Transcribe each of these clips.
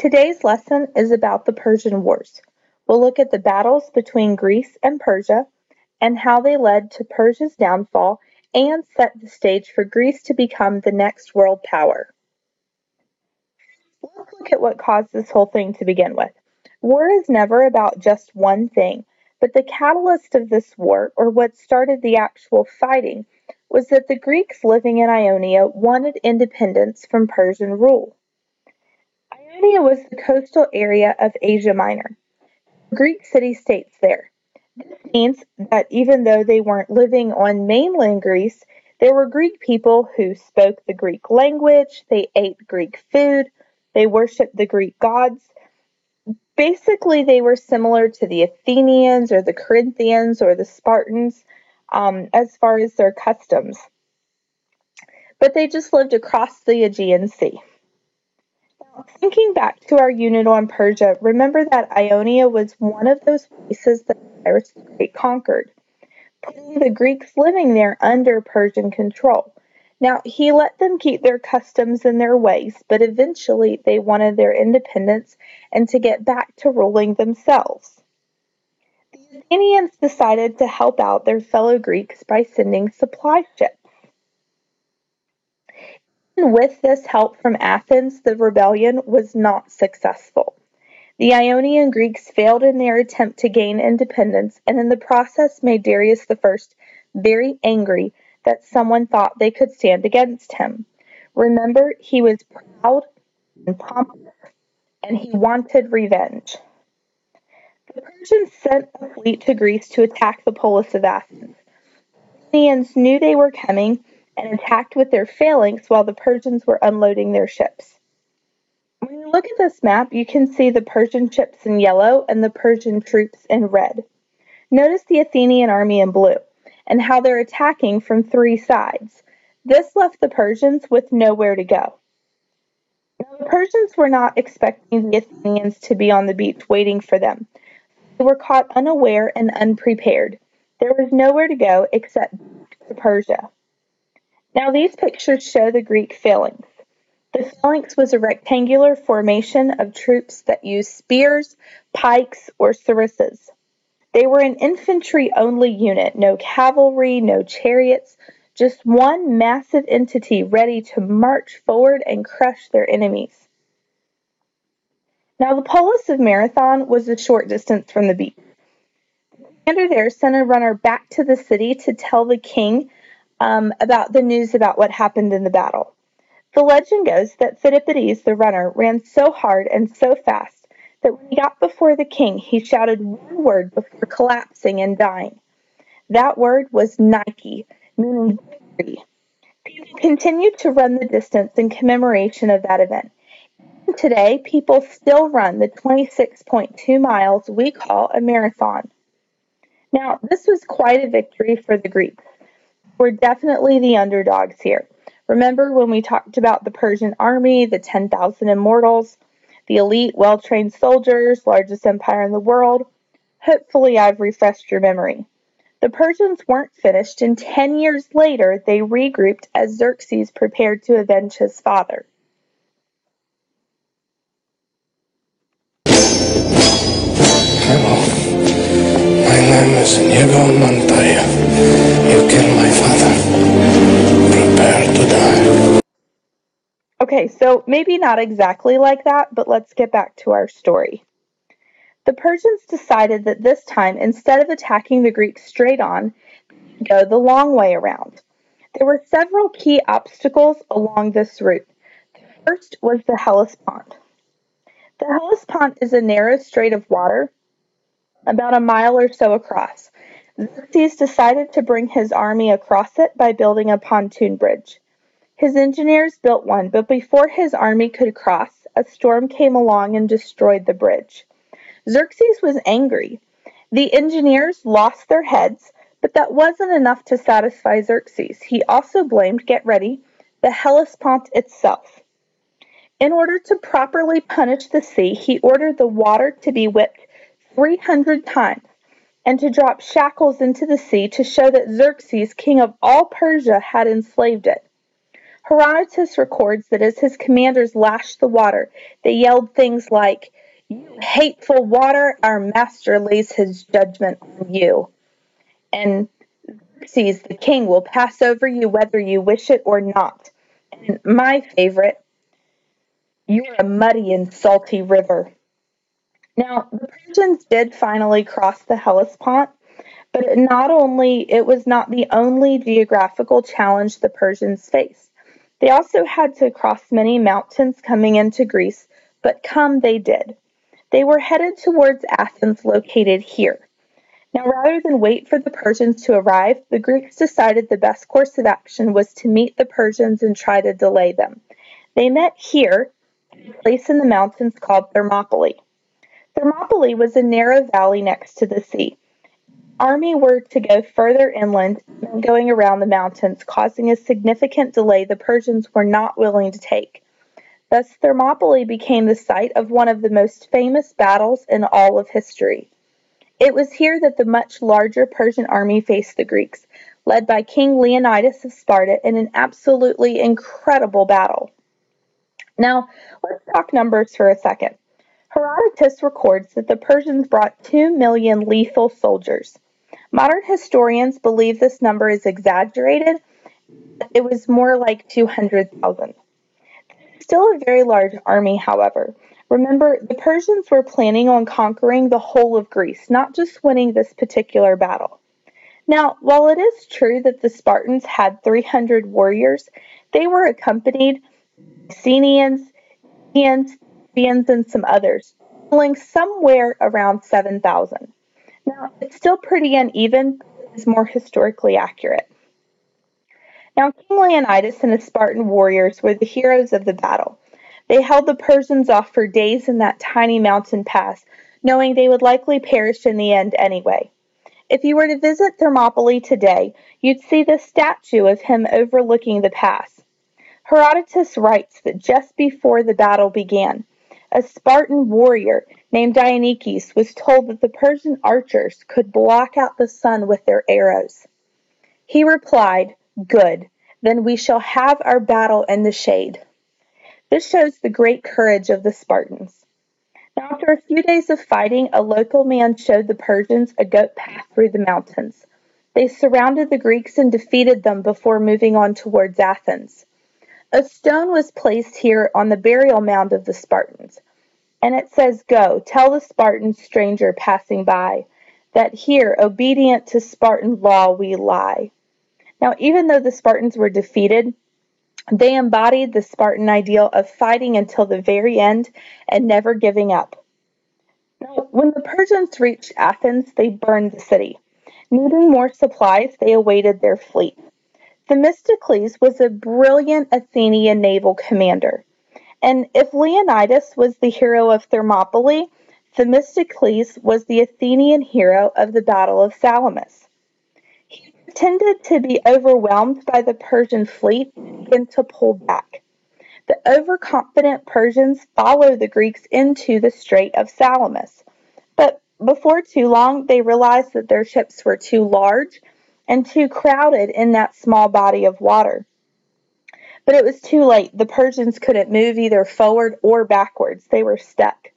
Today's lesson is about the Persian Wars. We'll look at the battles between Greece and Persia and how they led to Persia's downfall and set the stage for Greece to become the next world power. Let's look at what caused this whole thing to begin with. War is never about just one thing, but the catalyst of this war, or what started the actual fighting, was that the Greeks living in Ionia wanted independence from Persian rule. Ionia was the coastal area of Asia Minor, Greek city-states there. This means that even though they weren't living on mainland Greece, there were Greek people who spoke the Greek language, they ate Greek food, they worshipped the Greek gods. Basically, they were similar to the Athenians or the Corinthians or the Spartans as far as their customs. But they just lived across the Aegean Sea. Now, thinking back to our unit on Persia, remember that Ionia was one of those places that Cyrus the Great conquered, putting the Greeks living there under Persian control. Now, he let them keep their customs and their ways, but eventually they wanted their independence and to get back to ruling themselves. The Athenians decided to help out their fellow Greeks by sending supply ships. And with this help from Athens, the rebellion was not successful. The Ionian Greeks failed in their attempt to gain independence, and in the process made Darius I very angry that someone thought they could stand against him. Remember, he was proud and pompous, and he wanted revenge. The Persians sent a fleet to Greece to attack the polis of Athens. The Athenians knew they were coming and attacked with their phalanx while the Persians were unloading their ships. When you look at this map, you can see the Persian ships in yellow and the Persian troops in red. Notice the Athenian army in blue and how they're attacking from three sides. This left the Persians with nowhere to go. Now, the Persians were not expecting the Athenians to be on the beach waiting for them. They were caught unaware and unprepared. There was nowhere to go except to Persia. Now, these pictures show the Greek phalanx. The phalanx was a rectangular formation of troops that used spears, pikes, or sarissas. They were an infantry-only unit, no cavalry, no chariots, just one massive entity ready to march forward and crush their enemies. Now, the polis of Marathon was a short distance from the beach. The commander there sent a runner back to the city to tell the king about the news about what happened in the battle. The legend goes that Philippides, the runner, ran so hard and so fast that when he got before the king, he shouted one word before collapsing and dying. That word was Nike, meaning victory. People continued to run the distance in commemoration of that event. Even today, people still run the 26.2 miles we call a marathon. Now, this was quite a victory for the Greeks. We're definitely the underdogs here. Remember when we talked about the Persian army, the 10,000 immortals, the elite, well-trained soldiers, largest empire in the world? Hopefully I've refreshed your memory. The Persians weren't finished, and 10 years later they regrouped as Xerxes prepared to avenge his father. Hello. My name is Inigo Montoya. You killed my father. Prepare to die. Okay, so maybe not exactly like that, but let's get back to our story. The Persians decided that this time, instead of attacking the Greeks straight on, they'd go the long way around. There were several key obstacles along this route. The first was the Hellespont. The Hellespont is a narrow strait of water, about a mile or so across. Xerxes decided to bring his army across it by building a pontoon bridge. His engineers built one, but before his army could cross, a storm came along and destroyed the bridge. Xerxes was angry. The engineers lost their heads, but that wasn't enough to satisfy Xerxes. He also blamed, get ready, the Hellespont itself. In order to properly punish the sea, he ordered the water to be whipped 300 times and to drop shackles into the sea to show that Xerxes, king of all Persia, had enslaved it. Herodotus records that as his commanders lashed the water, they yelled things like, "You hateful water, our master lays his judgment on you." And Xerxes, the king, will pass over you whether you wish it or not. And my favorite, "You're a muddy and salty river." Now, the Persians did finally cross the Hellespont, but it was not the only geographical challenge the Persians faced. They also had to cross many mountains coming into Greece, but come they did. They were headed towards Athens, located here. Now, rather than wait for the Persians to arrive, the Greeks decided the best course of action was to meet the Persians and try to delay them. They met here, at a place in the mountains called Thermopylae. Thermopylae was a narrow valley next to the sea. The army were to go further inland and going around the mountains, causing a significant delay the Persians were not willing to take. Thus, Thermopylae became the site of one of the most famous battles in all of history. It was here that the much larger Persian army faced the Greeks, led by King Leonidas of Sparta in an absolutely incredible battle. Now, let's talk numbers for a second. Herodotus records that the Persians brought 2 million lethal soldiers. Modern historians believe this number is exaggerated. It was more like 200,000. Still a very large army, however. Remember, the Persians were planning on conquering the whole of Greece, not just winning this particular battle. Now, while it is true that the Spartans had 300 warriors, they were accompanied by Athenians, Libyans, and some others, totaling somewhere around 7,000. Now, it's still pretty uneven, but it is more historically accurate. Now, King Leonidas and his Spartan warriors were the heroes of the battle. They held the Persians off for days in that tiny mountain pass, knowing they would likely perish in the end anyway. If you were to visit Thermopylae today, you'd see the statue of him overlooking the pass. Herodotus writes that just before the battle began, a Spartan warrior named Dionysius was told that the Persian archers could block out the sun with their arrows. He replied, "Good, then we shall have our battle in the shade." This shows the great courage of the Spartans. Now, after a few days of fighting, a local man showed the Persians a goat path through the mountains. They surrounded the Greeks and defeated them before moving on towards Athens. A stone was placed here on the burial mound of the Spartans, and it says, "Go, tell the Spartan stranger passing by, that here, obedient to Spartan law, we lie." Now, even though the Spartans were defeated, they embodied the Spartan ideal of fighting until the very end and never giving up. Now, when the Persians reached Athens, they burned the city. Needing more supplies, they awaited their fleet. Themistocles was a brilliant Athenian naval commander. And if Leonidas was the hero of Thermopylae, Themistocles was the Athenian hero of the Battle of Salamis. He pretended to be overwhelmed by the Persian fleet and began to pull back. The overconfident Persians followed the Greeks into the Strait of Salamis. But before too long, they realized that their ships were too large and too crowded in that small body of water. But it was too late. The Persians couldn't move either forward or backwards. They were stuck.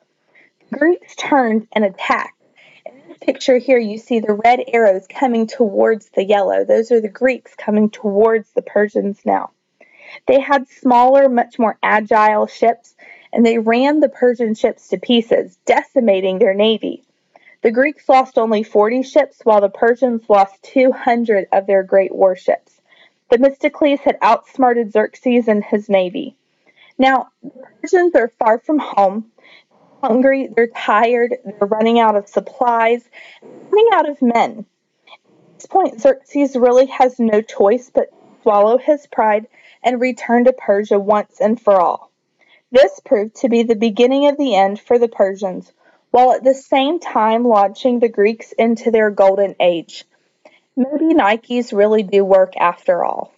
The Greeks turned and attacked. In this picture here, you see the red arrows coming towards the yellow. Those are the Greeks coming towards the Persians now. They had smaller, much more agile ships, and they ran the Persian ships to pieces, decimating their navy. The Greeks lost only 40 ships, while the Persians lost 200 of their great warships. Themistocles had outsmarted Xerxes and his navy. Now, the Persians are far from home. They're hungry, they're tired, they're running out of supplies, running out of men. At this point, Xerxes really has no choice but to swallow his pride and return to Persia once and for all. This proved to be the beginning of the end for the Persians, while at the same time launching the Greeks into their golden age. Maybe Nikes really do work after all.